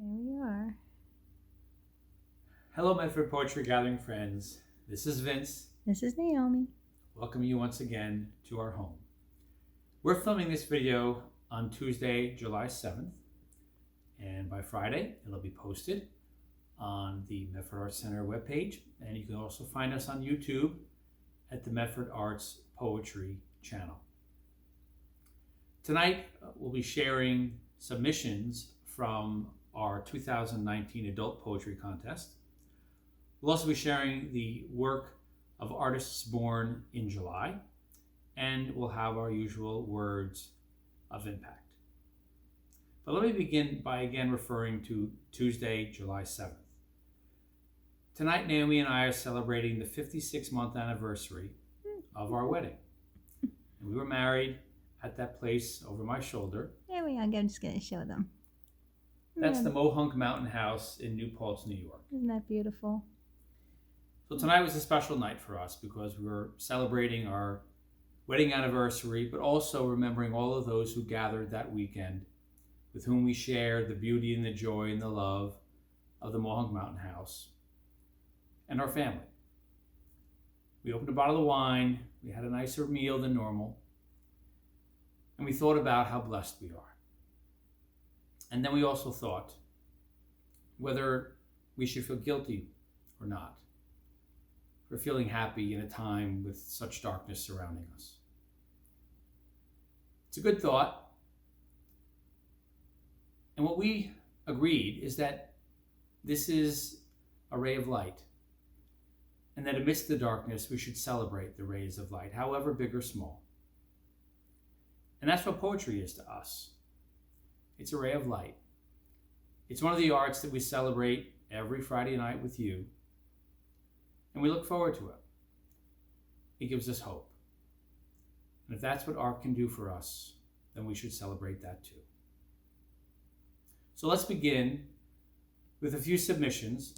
Here we are. Hello, Medford Poetry Gathering friends. This is Vince. This is Naomi. Welcome you once again to our home. We're filming this video on Tuesday, July 7th, and by Friday it'll be posted on the Medford Arts Center webpage, and you can also find us on YouTube at the Medford Arts Poetry channel. Tonight we'll be sharing submissions from our 2019 Adult Poetry Contest. We'll also be sharing the work of artists born in July, and we'll have our usual words of impact. But let me begin by again referring to Tuesday, July 7th. Tonight, Naomi and I are celebrating the 56-month anniversary of our wedding. And we were married at that place over my shoulder. Here we are. I'm just going to show them. That's the Mohunk Mountain House in New Paltz, New York. Isn't that beautiful? So tonight was a special night for us because we were celebrating our wedding anniversary, but also remembering all of those who gathered that weekend, with whom we shared the beauty and the joy and the love of the Mohunk Mountain House and our family. We opened a bottle of wine, we had a nicer meal than normal, and we thought about how blessed we are. And then we also thought whether we should feel guilty or not for feeling happy in a time with such darkness surrounding us. It's a good thought. And what we agreed is that this is a ray of light, and that amidst the darkness we should celebrate the rays of light, however big or small. And that's what poetry is to us. It's a ray of light. It's one of the arts that we celebrate every Friday night with you, and we look forward to it. It gives us hope. And if that's what art can do for us, then we should celebrate that too. So let's begin with a few submissions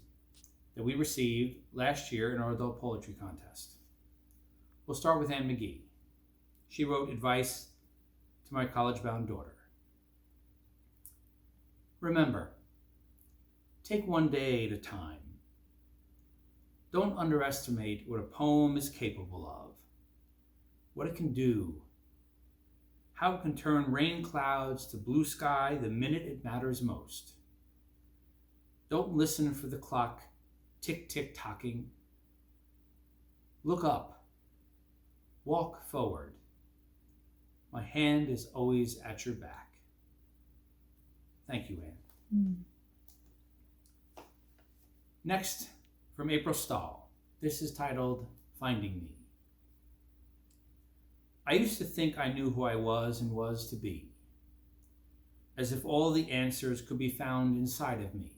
that we received last year in our adult poetry contest. We'll start with Anne Magee. She wrote advice to my college-bound daughter. Remember, take one day at a time. Don't underestimate what a poem is capable of, what it can do, how it can turn rain clouds to blue sky the minute it matters most. Don't listen for the clock tick-tick-tocking. Look up, walk forward. My hand is always at your back. Thank you, Anne. Next, from April Stahl. This is titled Finding Me. I used to think I knew who I was and was to be, as if all the answers could be found inside of me.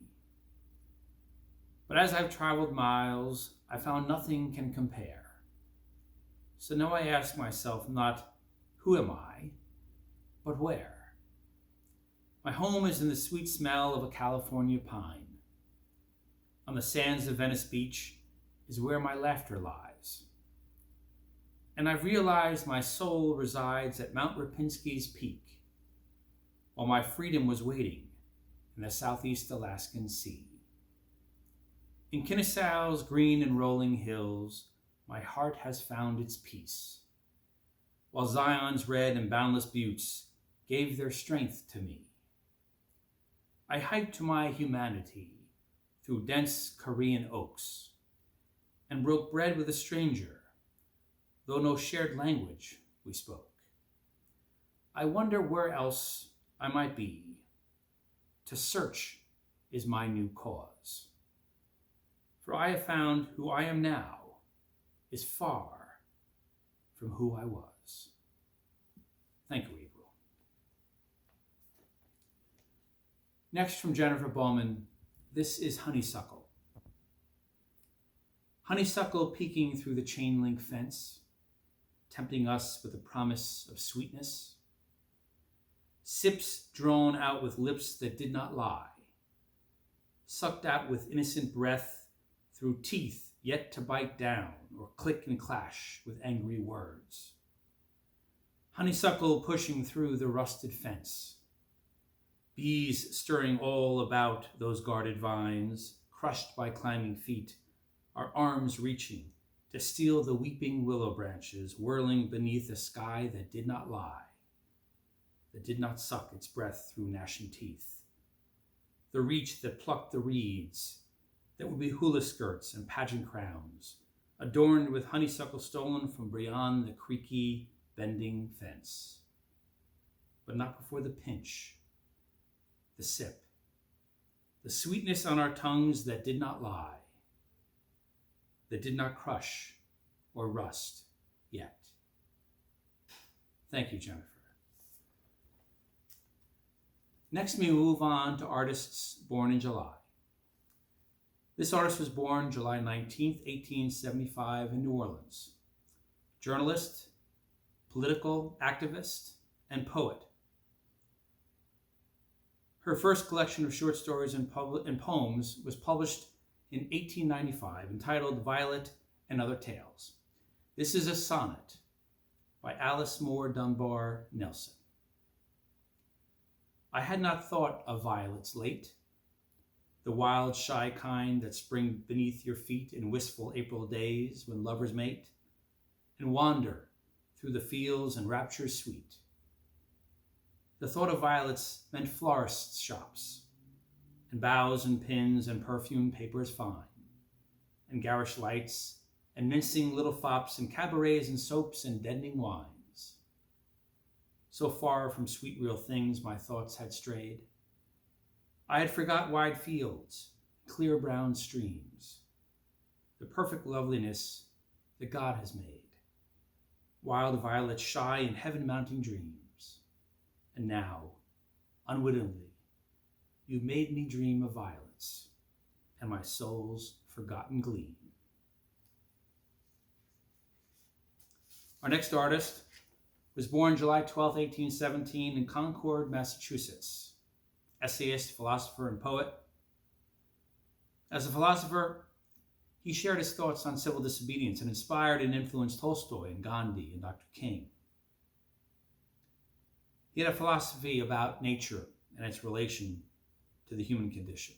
But as I've traveled miles, I found nothing can compare. So now I ask myself not, who am I, but where? My home is in the sweet smell of a California pine. On the sands of Venice Beach is where my laughter lies. And I've realized my soul resides at Mount Rapinski's peak, while my freedom was waiting in the southeast Alaskan Sea. In Kennesau's green and rolling hills, my heart has found its peace, while Zion's red and boundless buttes gave their strength to me. I hiked to my humanity through dense Korean oaks, and broke bread with a stranger, though no shared language we spoke. I wonder where else I might be. To search is my new cause. For I have found who I am now is far from who I was. Thank you, April. Next, from Jennifer Bowman, this is Honeysuckle. Honeysuckle peeking through the chain link fence, tempting us with the promise of sweetness. Sips drawn out with lips that did not lie, sucked out with innocent breath through teeth yet to bite down or click and clash with angry words. Honeysuckle pushing through the rusted fence, bees stirring all about those guarded vines, crushed by climbing feet, our arms reaching to steal the weeping willow branches, whirling beneath a sky that did not lie, that did not suck its breath through gnashing teeth. The reach that plucked the reeds, that would be hula skirts and pageant crowns, adorned with honeysuckle stolen from beyond the creaky, bending fence. But not before the pinch, the sip, the sweetness on our tongues that did not lie, that did not crush or rust yet. Thank you, Jennifer. Next, we move on to artists born in July. This artist was born July 19th, 1875 in New Orleans. Journalist, political activist, and poet. Her first collection of short stories and poems was published in 1895, entitled Violet and Other Tales. This is a sonnet by Alice Moore Dunbar Nelson. I had not thought of violets late, the wild, shy kind that spring beneath your feet in wistful April days when lovers mate and wander through the fields and raptures sweet. The thought of violets meant florists' shops, and bows and pins and perfumed papers fine, and garish lights, and mincing little fops, and cabarets and soaps and deadening wines. So far from sweet real things my thoughts had strayed, I had forgot wide fields, clear brown streams, the perfect loveliness that God has made, wild violets shy in heaven-mounting dreams. And now, unwittingly, you made me dream of violets and my soul's forgotten gleam. Our next artist was born July 12, 1817 in Concord, Massachusetts. Essayist, philosopher, and poet. As a philosopher, he shared his thoughts on civil disobedience and inspired and influenced Tolstoy and Gandhi and Dr. King. He had a philosophy about nature and its relation to the human condition.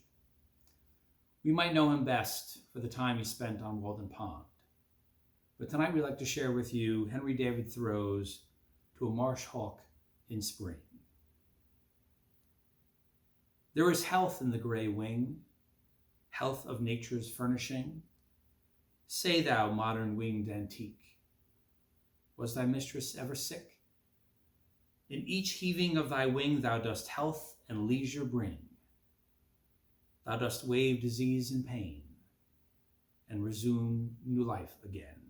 We might know him best for the time he spent on Walden Pond. But tonight we'd like to share with you Henry David Thoreau's To a Marsh Hawk in Spring. There is health in the gray wing, health of nature's furnishing. Say thou, modern winged antique, was thy mistress ever sick? In each heaving of thy wing thou dost health and leisure bring. Thou dost wave disease and pain, and resume new life again.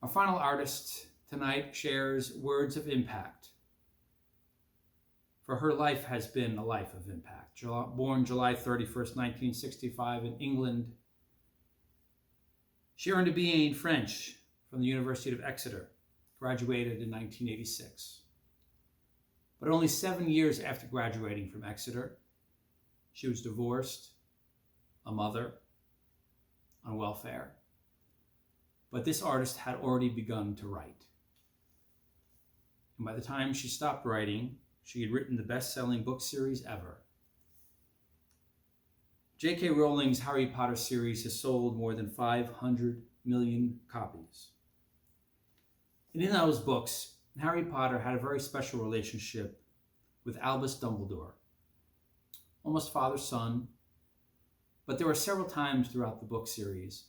Our final artist tonight shares words of impact. For her life has been a life of impact. Born July 31st, 1965 in England, she earned a BA in French from the University of Exeter, graduated in 1986. But only 7 years after graduating from Exeter, she was divorced, a mother, on welfare. But this artist had already begun to write. And by the time she stopped writing, she had written the best-selling book series ever. J.K. Rowling's Harry Potter series has sold more than 500 million copies. And in those books, Harry Potter had a very special relationship with Albus Dumbledore, almost father-son, but there were several times throughout the book series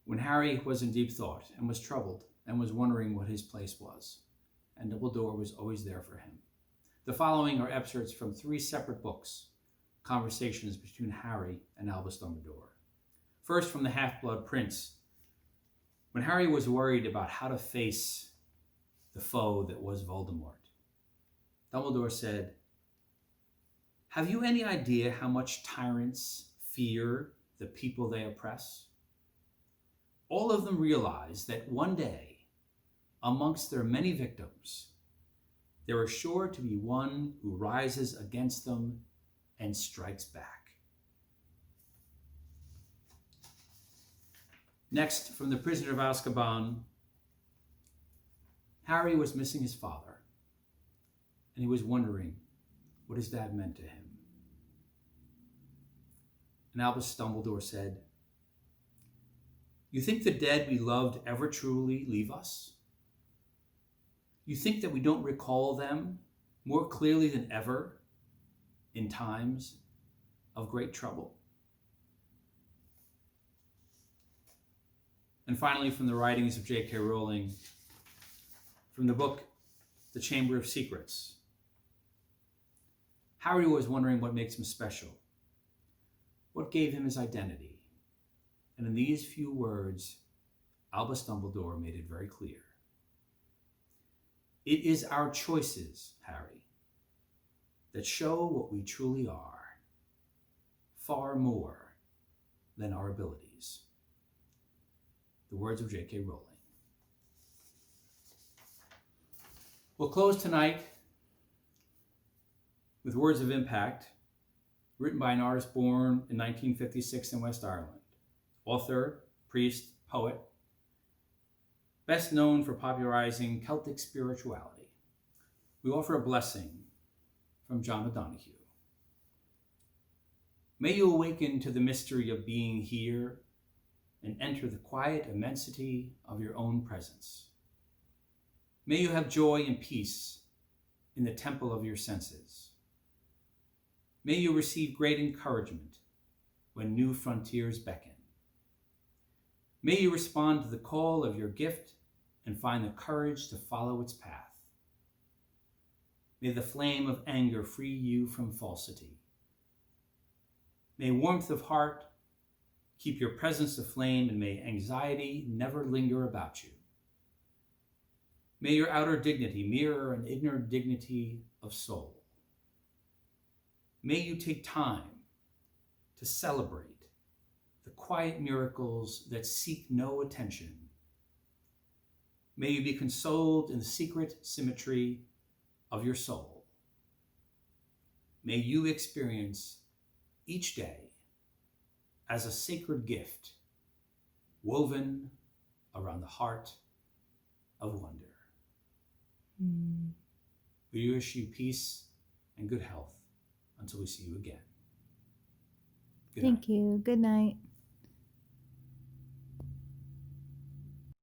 when Harry was in deep thought and was troubled and was wondering what his place was, and Dumbledore was always there for him. The following are excerpts from 3 separate books, conversations between Harry and Albus Dumbledore. First, from the Half-Blood Prince, when Harry was worried about how to face the foe that was Voldemort. Dumbledore said, "Have you any idea how much tyrants fear the people they oppress? All of them realize that one day, amongst their many victims, there is sure to be one who rises against them and strikes back." Next, from The Prisoner of Azkaban, Harry was missing his father, and he was wondering what his dad meant to him. And Albus Dumbledore said, "You think the dead we loved ever truly leave us? You think that we don't recall them more clearly than ever in times of great trouble?" And finally, from the writings of J.K. Rowling, from the book The Chamber of Secrets, Harry was wondering what makes him special, what gave him his identity. And in these few words, Albus Dumbledore made it very clear. It is our choices, Harry, that show what we truly are, far more than our abilities. The words of J.K. Rowling. We'll close tonight with words of impact written by an artist born in 1956 in West Ireland. Author, priest, poet, best known for popularizing Celtic spirituality. We offer a blessing from John O'Donoghue. May you awaken to the mystery of being here and enter the quiet immensity of your own presence. May you have joy and peace in the temple of your senses. May you receive great encouragement when new frontiers beckon. May you respond to the call of your gift and find the courage to follow its path. May the flame of anger free you from falsity. May warmth of heart keep your presence aflame, and may anxiety never linger about you. May your outer dignity mirror an inner dignity of soul. May you take time to celebrate the quiet miracles that seek no attention. May you be consoled in the secret symmetry of your soul. May you experience each day as a sacred gift woven around the heart of wonder. We wish you peace and good health until we see you again. Good night. Thank you. Good night.